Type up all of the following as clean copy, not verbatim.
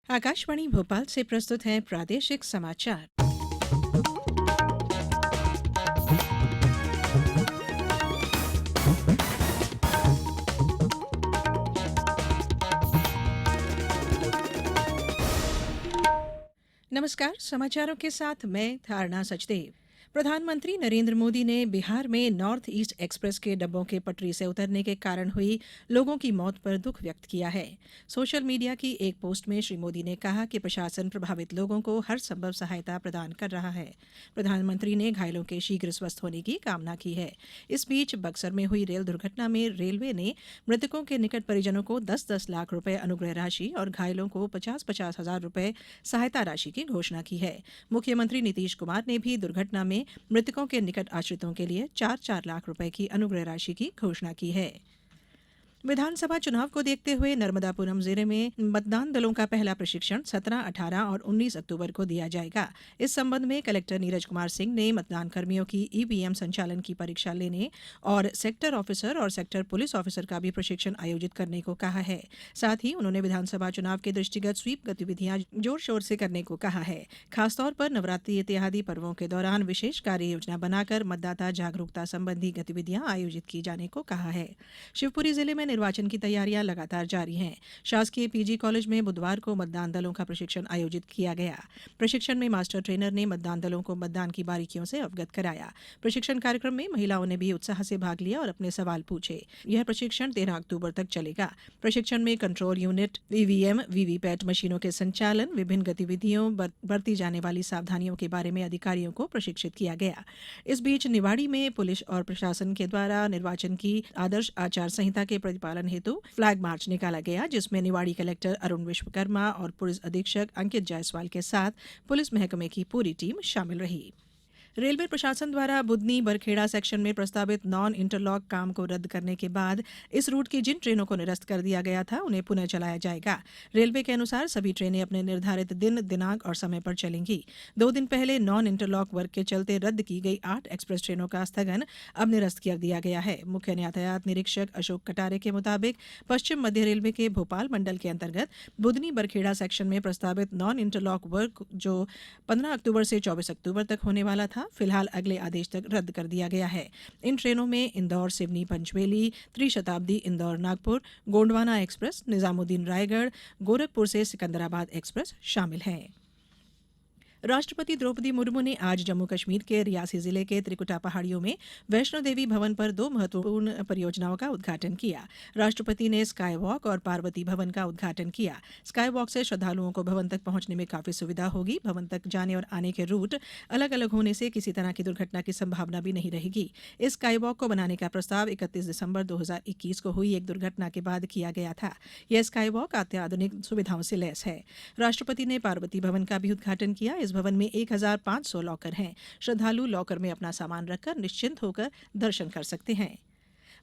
आकाशवाणी भोपाल से प्रस्तुत है प्रादेशिक समाचार। नमस्कार, समाचारों के साथ मैं धारणा सचदेव। प्रधानमंत्री नरेंद्र मोदी ने बिहार में नॉर्थ ईस्ट एक्सप्रेस के डब्बों के पटरी से उतरने के कारण हुई लोगों की मौत पर दुख व्यक्त किया है। सोशल मीडिया की एक पोस्ट में श्री मोदी ने कहा कि प्रशासन प्रभावित लोगों को हर संभव सहायता प्रदान कर रहा है। प्रधानमंत्री ने घायलों के शीघ्र स्वस्थ होने की कामना की है। इस बीच बक्सर में हुई रेल दुर्घटना में रेलवे ने मृतकों के निकट परिजनों को 10-10 लाख रुपए अनुग्रह राशि और घायलों को 50-50 हजार रुपए सहायता राशि की घोषणा की है। मुख्यमंत्री नीतीश कुमार ने भी दुर्घटना में मृतकों के निकट आश्रितों के लिए 4-4 लाख रुपए की अनुग्रह राशि की घोषणा की है। विधानसभा चुनाव को देखते हुए नर्मदापुरम जिले में मतदान दलों का पहला प्रशिक्षण 17, 18 और 19 अक्टूबर को दिया जाएगा। इस संबंध में कलेक्टर नीरज कुमार सिंह ने मतदान कर्मियों की ईवीएम संचालन की परीक्षा लेने और सेक्टर ऑफिसर और सेक्टर पुलिस ऑफिसर का भी प्रशिक्षण आयोजित करने को कहा है। साथ ही उन्होंने विधानसभा चुनाव के दृष्टिगत स्वीप गतिविधियां जोर शोर से करने को कहा है। खासतौर पर नवरात्रि इत्यादि पर्वों के दौरान विशेष कार्य योजना बनाकर मतदाता जागरूकता संबंधी गतिविधियां आयोजित की जाने को कहा है। शिवपुरी जिले में निर्वाचन की तैयारियां लगातार जारी हैं। शासकीय पीजी कॉलेज में बुधवार को मतदान दलों का प्रशिक्षण आयोजित किया गया। प्रशिक्षण में मास्टर ट्रेनर ने मतदान दलों को मतदान की बारीकियों से अवगत कराया। प्रशिक्षण कार्यक्रम में महिलाओं ने भी उत्साह से भाग लिया और अपने सवाल पूछे। यह प्रशिक्षण 13 अक्टूबर तक चलेगा। प्रशिक्षण में कंट्रोल यूनिट, ईवीएम, वीवीपैट मशीनों के संचालन, विभिन्न गतिविधियों बरती जाने वाली सावधानियों के बारे में अधिकारियों को प्रशिक्षित किया गया। इस बीच निवाड़ी में पुलिस और प्रशासन के द्वारा निर्वाचन की आदर्श आचार संहिता के प्रतिपालन हेतु फ्लैग मार्च निकाला गया, जिसमें निवाड़ी कलेक्टर अरुण विश्वकर्मा और पुलिस अधीक्षक अंकित जायसवाल के साथ पुलिस महकमे की पूरी टीम शामिल रही। रेलवे प्रशासन द्वारा बुदनी बरखेड़ा सेक्शन में प्रस्तावित नॉन इंटरलॉक काम को रद्द करने के बाद इस रूट की जिन ट्रेनों को निरस्त कर दिया गया था उन्हें पुनः चलाया जाएगा। रेलवे के अनुसार सभी ट्रेनें अपने निर्धारित दिन, दिनांक और समय पर चलेंगी। 2 दिन पहले नॉन इंटरलॉक वर्क के चलते रद्द की गई 8 एक्सप्रेस ट्रेनों का स्थगन अब निरस्त कर दिया गया है। मुख्य यातायात निरीक्षक अशोक कटारे के मुताबिक पश्चिम मध्य रेलवे के भोपाल मंडल के अंतर्गत बुदनी बरखेड़ा सेक्शन में प्रस्तावित नॉन इंटरलॉक वर्क जो 15 अक्टूबर से 24 अक्टूबर तक होने वाला था, फिलहाल अगले आदेश तक रद्द कर दिया गया है। इन ट्रेनों में इंदौर सिवनी पंचवेली, त्रिशताब्दी इंदौर नागपुर, गोंडवाना एक्सप्रेस, निजामुद्दीन रायगढ़, गोरखपुर से सिकंदराबाद एक्सप्रेस शामिल हैं। राष्ट्रपति द्रौपदी मुर्मू ने आज जम्मू कश्मीर के रियासी जिले के त्रिकुटा पहाड़ियों में वैष्णो देवी भवन पर 2 महत्वपूर्ण परियोजनाओं का उद्घाटन किया। राष्ट्रपति ने स्काई वॉक और पार्वती भवन का उद्घाटन किया। स्काई वॉक से श्रद्धालुओं को भवन तक पहुंचने में काफी सुविधा होगी। भवन तक जाने और आने के रूट अलग अलग होने से किसी तरह की दुर्घटना की संभावना भी नहीं रहेगी। इस स्काई वॉक को बनाने का प्रस्ताव 31 दिसंबर 2021 को हुई एक दुर्घटना के बाद किया गया था। यह स्काई वॉक अत्याधुनिक सुविधाओं से लैस है। राष्ट्रपति ने पार्वती भवन का भी उद्घाटन किया। इस भवन में 1500 लॉकर हैं। श्रद्धालु लॉकर में अपना सामान रखकर निश्चिंत होकर दर्शन कर सकते हैं।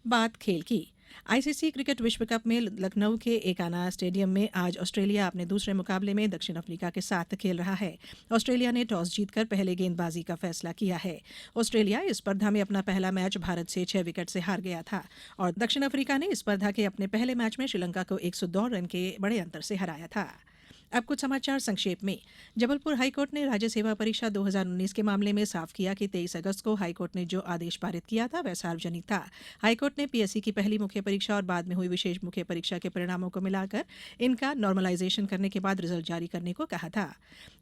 बात खेल की। आईसीसी क्रिकेट विश्व कप में लखनऊ के एकाना स्टेडियम में आज ऑस्ट्रेलिया अपने दूसरे मुकाबले में दक्षिण अफ्रीका के साथ खेल रहा है। ऑस्ट्रेलिया ने टॉस जीतकर पहले गेंदबाजी का फैसला किया है। ऑस्ट्रेलिया इस स्पर्धा में अपना पहला मैच भारत से 6 विकेट से हार गया था और दक्षिण अफ्रीका ने इस स्पर्धा के अपने पहले मैच में श्रीलंका को 102 रन के बड़े अंतर से हराया था। अब कुछ समाचार संक्षेप में। जबलपुर हाईकोर्ट ने राज्य सेवा परीक्षा 2019 के मामले में साफ किया कि 23 अगस्त को हाईकोर्ट ने जो आदेश पारित किया था वह सार्वजनिक था। हाईकोर्ट ने पीएससी की पहली मुख्य परीक्षा और बाद में हुई विशेष मुख्य परीक्षा के परिणामों को मिलाकर इनका नॉर्मलाइजेशन करने के बाद रिजल्ट जारी करने को कहा था।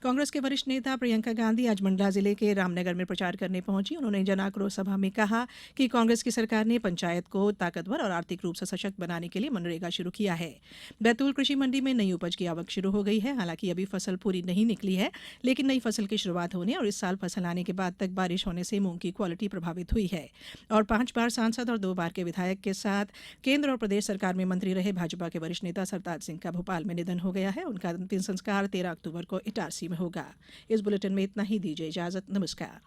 कांग्रेस के वरिष्ठ नेता प्रियंका गांधी आज मंडला जिले के रामनगर में प्रचार करने पहुंची। उन्होंने जन आक्रोश सभा में कहा कि कांग्रेस की सरकार ने पंचायत को ताकतवर और आर्थिक रूप से सशक्त बनाने के लिए मनरेगा शुरू किया है। बैतूल कृषि मंडी में नई उपज की आवक शुरू हो गई है। हालांकि अभी फसल पूरी नहीं निकली है, लेकिन नई फसल की शुरुआत होने और इस साल फसल आने के बाद तक बारिश होने से मूंग की क्वालिटी प्रभावित हुई है। और 5 बार सांसद और 2 बार के विधायक के साथ केंद्र और प्रदेश सरकार में मंत्री रहे भाजपा के वरिष्ठ नेता सरताज सिंह का भोपाल में निधन हो गया है। उनका अंतिम संस्कार 13 अक्टूबर को इटारसी में होगा। इस बुलेटिन में इतना ही। दीजिए इजाजत। नमस्कार।